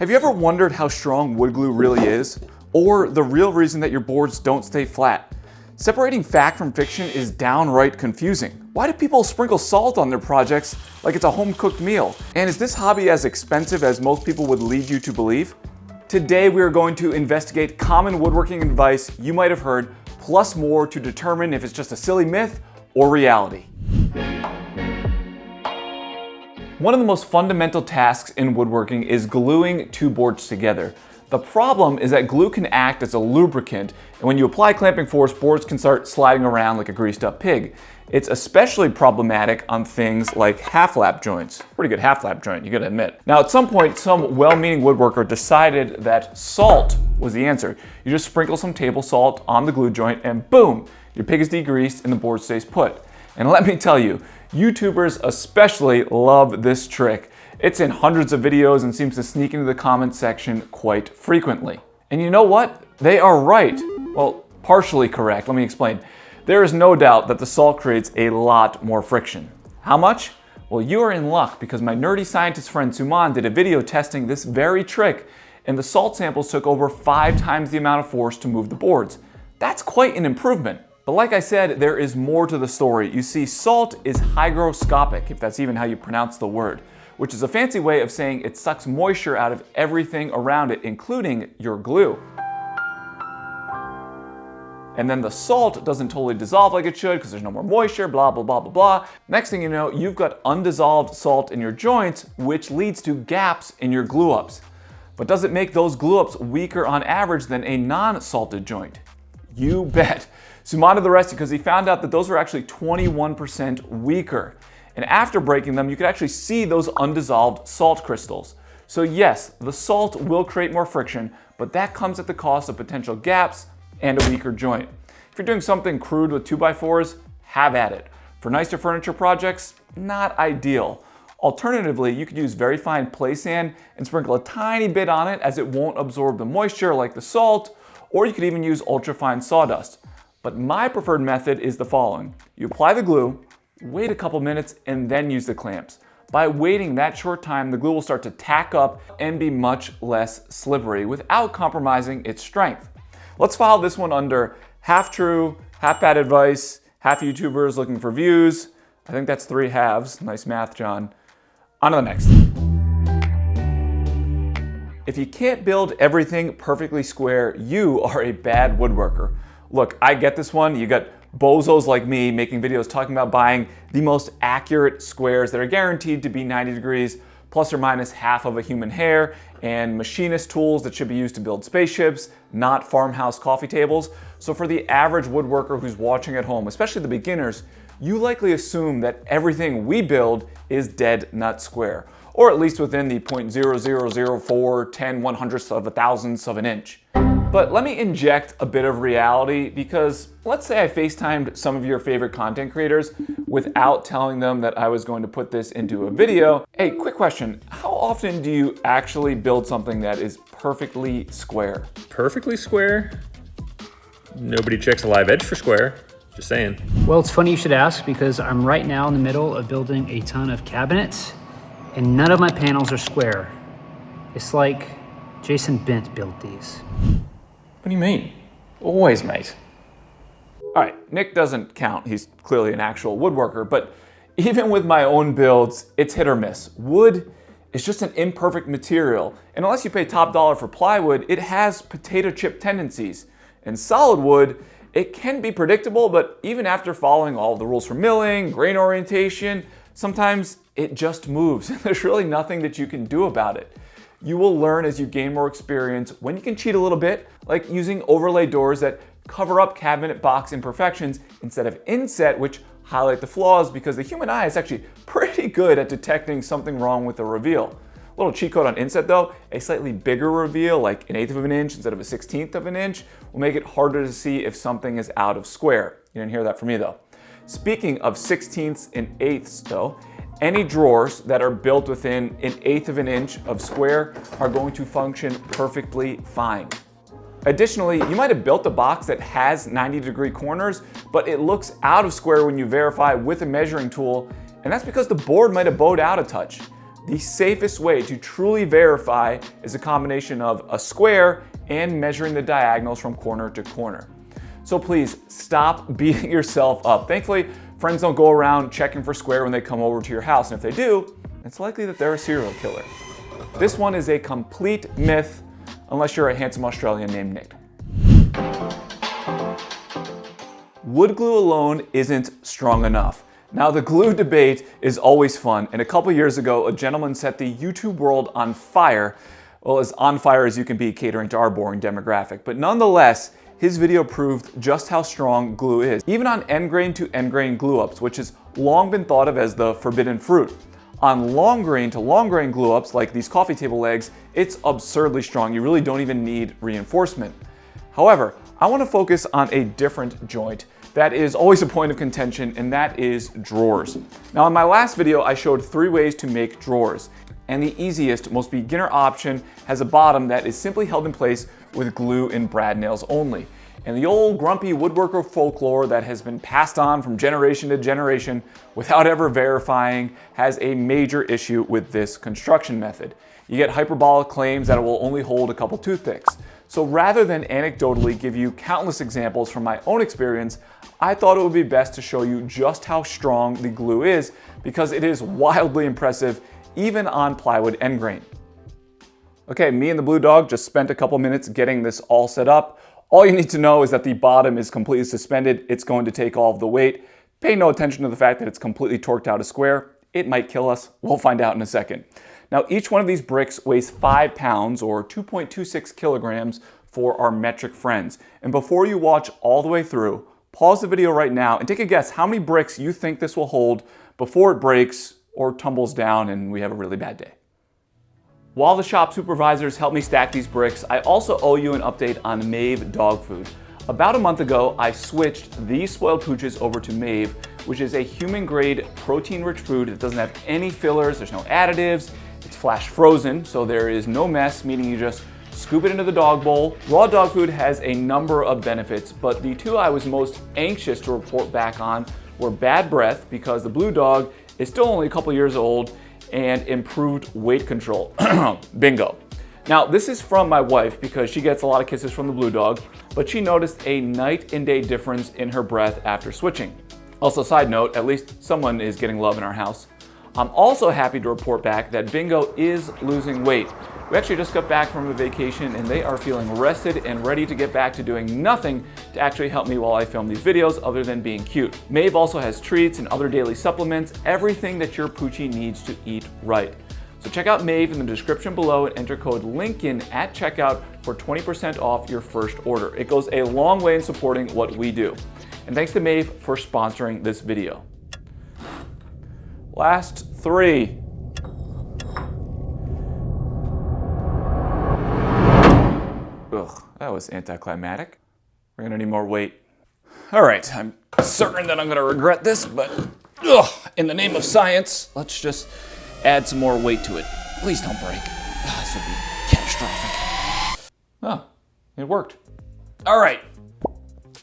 Have you ever wondered how strong wood glue really is? Or the real reason that your boards don't stay flat? Separating fact from fiction is downright confusing. Why do people sprinkle salt on their projects like it's a home-cooked meal? And is this hobby as expensive as most people would lead you to believe? Today we are going to investigate common woodworking advice you might have heard, plus more to determine if it's just a silly myth or reality. One of the most fundamental tasks in woodworking is gluing two boards together. The problem is that glue can act as a lubricant, and when you apply clamping force, boards can start sliding around like a greased up pig. It's especially problematic on things like half-lap joints. Pretty good half-lap joint, you gotta admit. Now at some point, some well-meaning woodworker decided that salt was the answer. You just sprinkle some table salt on the glue joint and boom, your pig is degreased and the board stays put. And let me tell you, YouTubers especially love this trick. It's in hundreds of videos and seems to sneak into the comments section quite frequently. And you know what? They are right. Well, partially correct. Let me explain. There is no doubt that the salt creates a lot more friction. How much? Well, you are in luck because my nerdy scientist friend Suman did a video testing this very trick, and the salt samples took over 5 times the amount of force to move the boards. That's quite an improvement. But like I said, there is more to the story. You see, salt is hygroscopic, if that's even how you pronounce the word, which is a fancy way of saying it sucks moisture out of everything around it, including your glue. And then the salt doesn't totally dissolve like it should because there's no more moisture, blah, blah, blah, blah, blah. Next thing you know, you've got undissolved salt in your joints, which leads to gaps in your glue-ups. But does it make those glue-ups weaker on average than a non-salted joint? You bet. Suman did the rest because he found out that those were actually 21% weaker. And after breaking them, you could actually see those undissolved salt crystals. So yes, the salt will create more friction, but that comes at the cost of potential gaps and a weaker joint. If you're doing something crude with 2x4s, have at it. For nicer furniture projects, not ideal. Alternatively, you could use very fine play sand and sprinkle a tiny bit on it as it won't absorb the moisture like the salt, or you could even use ultrafine sawdust. But my preferred method is the following. You apply the glue, wait a couple minutes, and then use the clamps. By waiting that short time, the glue will start to tack up and be much less slippery without compromising its strength. Let's file this one under half true, half bad advice, half YouTubers looking for views. I think that's 3 halves. Nice math, John. On to the next. If you can't build everything perfectly square, you are a bad woodworker. Look, I get this one. You got bozos like me making videos talking about buying the most accurate squares that are guaranteed to be 90 degrees plus or minus half of a human hair, and machinist tools that should be used to build spaceships, not farmhouse coffee tables. So for the average woodworker who's watching at home, especially the beginners, you likely assume that everything we build is dead nut square, or at least within the 0.0004 10/100th of a thousandth of an inch. But let me inject a bit of reality because let's say I FaceTimed some of your favorite content creators without telling them that I was going to put this into a video. Hey, quick question. How often do you actually build something that is perfectly square? Perfectly square? Nobody checks a live edge for square. Just saying. Well, it's funny you should ask because I'm right now in the middle of building a ton of cabinets and none of my panels are square. It's like Jason Bent built these. What do you mean? Always, mate. All right, Nick doesn't count. He's clearly an actual woodworker, but even with my own builds, it's hit or miss. Wood is just an imperfect material, and unless you pay top dollar for plywood, it has potato chip tendencies. And solid wood, it can be predictable, but even after following all the rules for milling, grain orientation, sometimes it just moves. There's really nothing that you can do about it. You will learn as you gain more experience when you can cheat a little bit, like using overlay doors that cover up cabinet box imperfections instead of inset, which highlight the flaws because the human eye is actually pretty good at detecting something wrong with a reveal. A little cheat code on inset though, a slightly bigger reveal, like 1/8 of an inch instead of a 1/16 of an inch, will make it harder to see if something is out of square. You didn't hear that from me though. Speaking of 16ths and 1/8 though, any drawers that are built within 1/8 of an inch of square are going to function perfectly fine. Additionally, you might have built a box that has 90-degree corners, but it looks out of square when you verify with a measuring tool, and that's because the board might have bowed out a touch. The safest way to truly verify is a combination of a square and measuring the diagonals from corner to corner. So please stop beating yourself up. Thankfully, friends don't go around checking for square when they come over to your house, and if they do, it's likely that they're a serial killer. This one is a complete myth, unless you're a handsome Australian named Nick. Wood glue alone isn't strong enough. Now, the glue debate is always fun, and a couple years ago, a gentleman set the YouTube world on fire. Well, as on fire as you can be catering to our boring demographic, but nonetheless, his video proved just how strong glue is, even on end grain to end grain glue ups, which has long been thought of as the forbidden fruit. On long grain to long grain glue ups, like these coffee table legs, it's absurdly strong. You really don't even need reinforcement. However, I want to focus on a different joint that is always a point of contention, and that is drawers. Now, in my last video, I showed 3 ways to make drawers, and the easiest, most beginner option has a bottom that is simply held in place with glue and brad nails only. And the old grumpy woodworker folklore that has been passed on from generation to generation without ever verifying has a major issue with this construction method. You get hyperbolic claims that it will only hold a couple toothpicks. So rather than anecdotally give you countless examples from my own experience, I thought it would be best to show you just how strong the glue is, because it is wildly impressive even on plywood end grain. Okay, me and the blue dog just spent a couple minutes getting this all set up. All you need to know is that the bottom is completely suspended. It's going to take all of the weight. Pay no attention to the fact that it's completely torqued out a square. It might kill us. We'll find out in a second. Now, each one of these bricks weighs 5 pounds or 2.26 kilograms for our metric friends. And before you watch all the way through, pause the video right now and take a guess how many bricks you think this will hold before it breaks or tumbles down and we have a really bad day. While the shop supervisors help me stack these bricks, I also owe you an update on Mave dog food. About a month ago, I switched these spoiled pooches over to Mave, which is a human-grade, protein-rich food that doesn't have any fillers, there's no additives, it's flash frozen, so there is no mess, meaning you just scoop it into the dog bowl. Raw dog food has a number of benefits, but the 2 I was most anxious to report back on were bad breath, because the blue dog is still only a couple years old, and improved weight control. Bingo. Now, this is from my wife because she gets a lot of kisses from the blue dog, but she noticed a night and day difference in her breath after switching. Also, side note, at least someone is getting love in our house. I'm also happy to report back that Bingo is losing weight. We actually just got back from a vacation and they are feeling rested and ready to get back to doing nothing to actually help me while I film these videos other than being cute. Mave also has treats and other daily supplements, everything that your Poochie needs to eat right. So check out Mave in the description below and enter code LINCOLN at checkout for 20% off your first order. It goes a long way in supporting what we do. And thanks to Mave for sponsoring this video. Last 3. Ugh, that was anticlimactic. We're gonna need more weight. All right, I'm certain that I'm gonna regret this, but in the name of science, let's just add some more weight to it. Please don't break. This would be catastrophic. Oh, it worked. All right,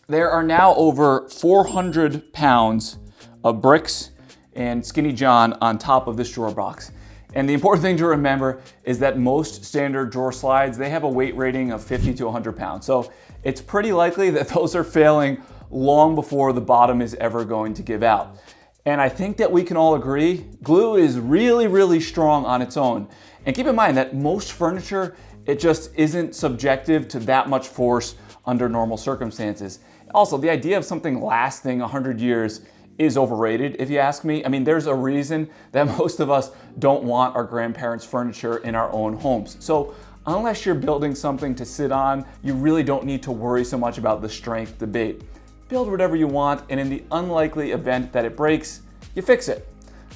there are now over 400 pounds of bricks and Skinny John on top of this drawer box. And the important thing to remember is that most standard drawer slides, they have a weight rating of 50 to 100 pounds. So it's pretty likely that those are failing long before the bottom is ever going to give out. And I think that we can all agree, glue is really, really strong on its own. And keep in mind that most furniture, it just isn't subjective to that much force under normal circumstances. Also, the idea of something lasting 100 years is overrated, if you ask me. I mean, there's a reason that most of us don't want our grandparents' furniture in our own homes. So unless you're building something to sit on, you really don't need to worry so much about the strength debate. Build whatever you want, and in the unlikely event that it breaks, you fix it.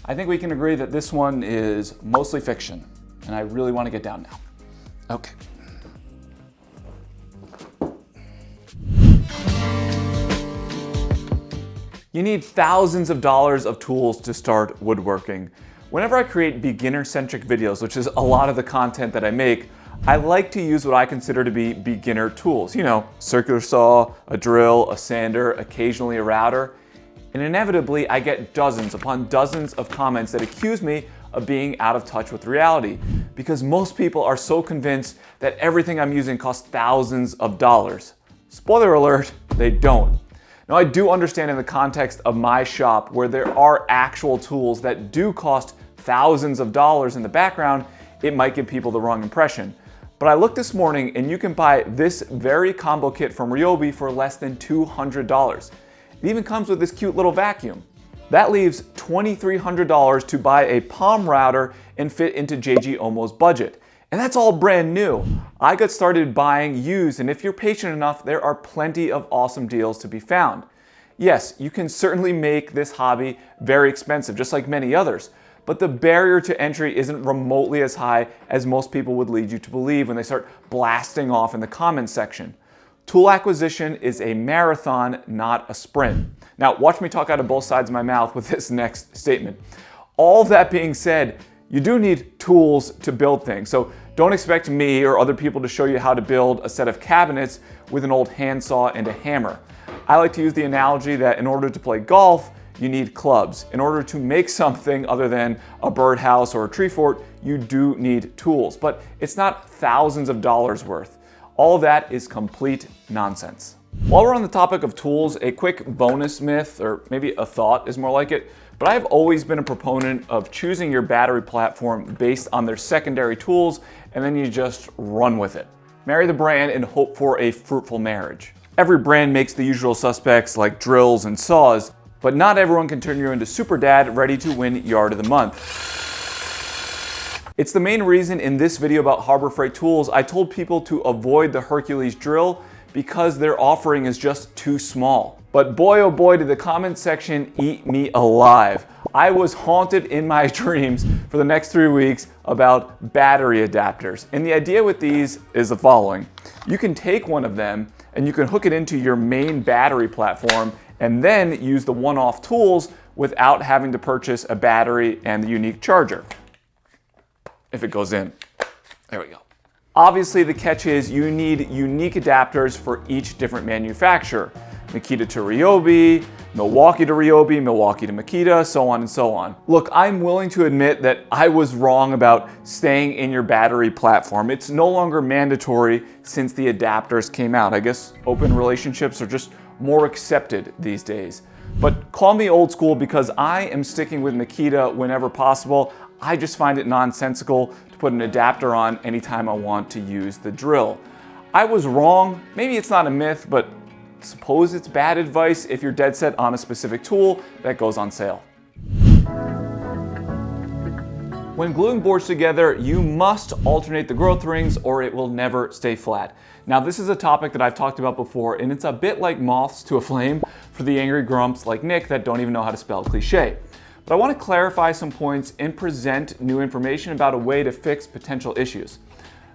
I think we can agree that this one is mostly fiction, and I really want to get down now. Okay. You need thousands of dollars of tools to start woodworking. Whenever I create beginner-centric videos, which is a lot of the content that I make, I like to use what I consider to be beginner tools. You know, circular saw, a drill, a sander, occasionally a router. And inevitably, I get dozens upon dozens of comments that accuse me of being out of touch with reality, because most people are so convinced that everything I'm using costs thousands of dollars. Spoiler alert, they don't. Now, I do understand in the context of my shop where there are actual tools that do cost thousands of dollars in the background, it might give people the wrong impression. But I looked this morning and you can buy this very combo kit from Ryobi for less than $200. It even comes with this cute little vacuum. That leaves $2,300 to buy a Palm router and fit into JG Omo's budget. And that's all brand new. I got started buying used, and if you're patient enough, there are plenty of awesome deals to be found. Yes, you can certainly make this hobby very expensive, just like many others, but the barrier to entry isn't remotely as high as most people would lead you to believe when they start blasting off in the comments section. Tool acquisition is a marathon, not a sprint. Now, watch me talk out of both sides of my mouth with this next statement. All that being said, you do need tools to build things. So don't expect me or other people to show you how to build a set of cabinets with an old handsaw and a hammer. I like to use the analogy that in order to play golf, you need clubs. In order to make something other than a birdhouse or a tree fort, you do need tools, but it's not thousands of dollars worth. All of that is complete nonsense. While we're on the topic of tools, a quick bonus myth, or maybe a thought is more like it, but I've always been a proponent of choosing your battery platform based on their secondary tools, and then you just run with it. Marry the brand and hope for a fruitful marriage. Every brand makes the usual suspects like drills and saws, but not everyone can turn you into super dad ready to win yard of the month. It's the main reason in this video about Harbor Freight tools, I told people to avoid the Hercules drill because their offering is just too small. But boy oh boy did the comment section eat me alive. I was haunted in my dreams for the next 3 weeks about battery adapters. And the idea with these is the following. You can take one of them and you can hook it into your main battery platform and then use the one-off tools without having to purchase a battery and the unique charger. If it goes in. There we go. Obviously, the catch is you need unique adapters for each different manufacturer. Makita to Ryobi, Milwaukee to Ryobi, Milwaukee to Makita, so on and so on. Look, I'm willing to admit that I was wrong about staying in your battery platform. It's no longer mandatory since the adapters came out. I guess open relationships are just more accepted these days. But call me old school because I am sticking with Makita whenever possible. I just find it nonsensical to put an adapter on anytime I want to use the drill. I was wrong. Maybe it's not a myth, but suppose it's bad advice if you're dead set on a specific tool that goes on sale. When gluing boards together, you must alternate the growth rings or it will never stay flat. Now, this is a topic that I've talked about before, and it's a bit like moths to a flame for the angry grumps like Nick that don't even know how to spell cliche. But I want to clarify some points and present new information about a way to fix potential issues.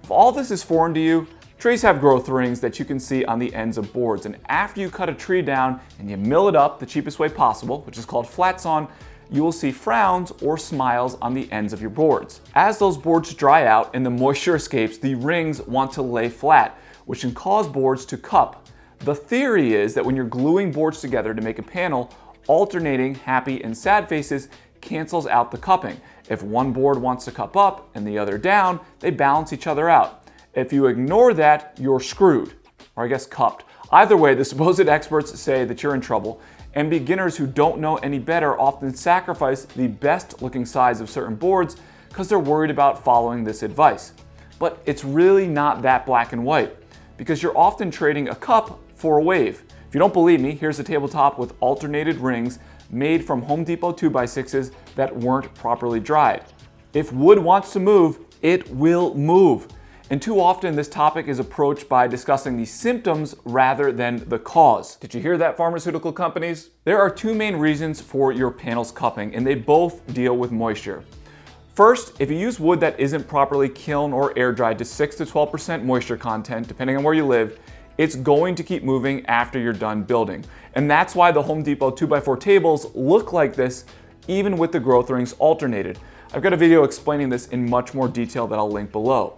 If all this is foreign to you, trees have growth rings that you can see on the ends of boards, and after you cut a tree down and you mill it up the cheapest way possible, which is called flat sawn, you will see frowns or smiles on the ends of your boards. As those boards dry out and the moisture escapes, the rings want to lay flat, which can cause boards to cup. The theory is that when you're gluing boards together to make a panel, alternating happy and sad faces cancels out the cupping. If one board wants to cup up and the other down, they balance each other out. If you ignore that, you're screwed, or I guess cupped. Either way, the supposed experts say that you're in trouble, and beginners who don't know any better often sacrifice the best looking sides of certain boards because they're worried about following this advice. But it's really not that black and white, because you're often trading a cup for a wave. If you don't believe me, here's a tabletop with alternated rings made from Home Depot 2x6s that weren't properly dried. If wood wants to move, it will move. And too often this topic is approached by discussing the symptoms rather than the cause. Did you hear that, pharmaceutical companies? There are two main reasons for your panels cupping, and they both deal with moisture. First, if you use wood that isn't properly kiln or air dried to 6 to 12% moisture content, depending on where you live, it's going to keep moving after you're done building. And that's why the Home Depot 2x4 tables look like this, even with the growth rings alternated. I've got a video explaining this in much more detail that I'll link below.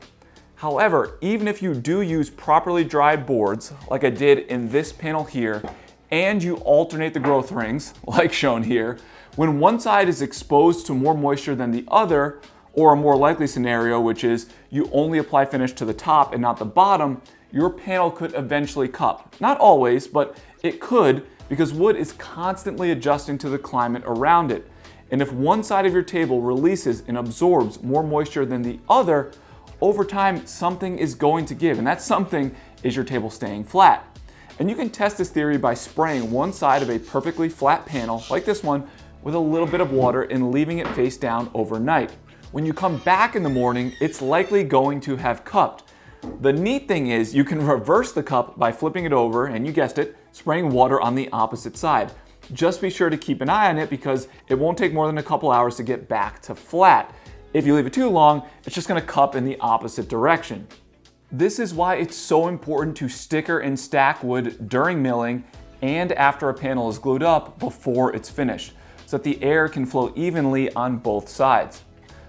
However, even if you do use properly dried boards, like I did in this panel here, and you alternate the growth rings, like shown here, when one side is exposed to more moisture than the other, or a more likely scenario, which is you only apply finish to the top and not the bottom, your panel could eventually cup. Not always, but it could, because wood is constantly adjusting to the climate around it. And if one side of your table releases and absorbs more moisture than the other, over time something is going to give, and that something is your table staying flat. And you can test this theory by spraying one side of a perfectly flat panel, like this one, with a little bit of water and leaving it face down overnight. When you come back in the morning, it's likely going to have cupped. The neat thing is you can reverse the cup by flipping it over and, you guessed it, spraying water on the opposite side. Just be sure to keep an eye on it because it won't take more than a couple hours to get back to flat. If you leave it too long, it's just going to cup in the opposite direction. This is why it's so important to sticker and stack wood during milling and after a panel is glued up before it's finished, so that the air can flow evenly on both sides.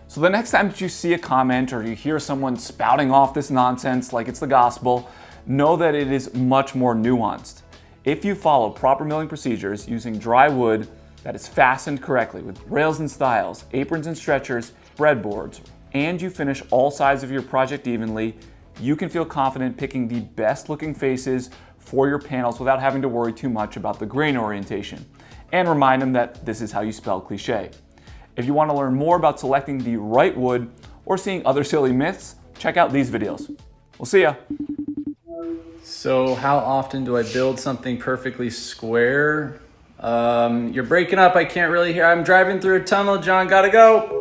So the next time that you see a comment or you hear someone spouting off this nonsense like it's the gospel, know that it is much more nuanced. If you follow proper milling procedures using dry wood that is fastened correctly with rails and stiles, aprons and stretchers, breadboards, and you finish all sides of your project evenly, you can feel confident picking the best looking faces for your panels without having to worry too much about the grain orientation. And remind them that this is how you spell cliche. If you want to learn more about selecting the right wood or seeing other silly myths, check out these videos. We'll see ya. So how often do I build something perfectly square? You're breaking up, I can't really hear. I'm driving through a tunnel, John, gotta go.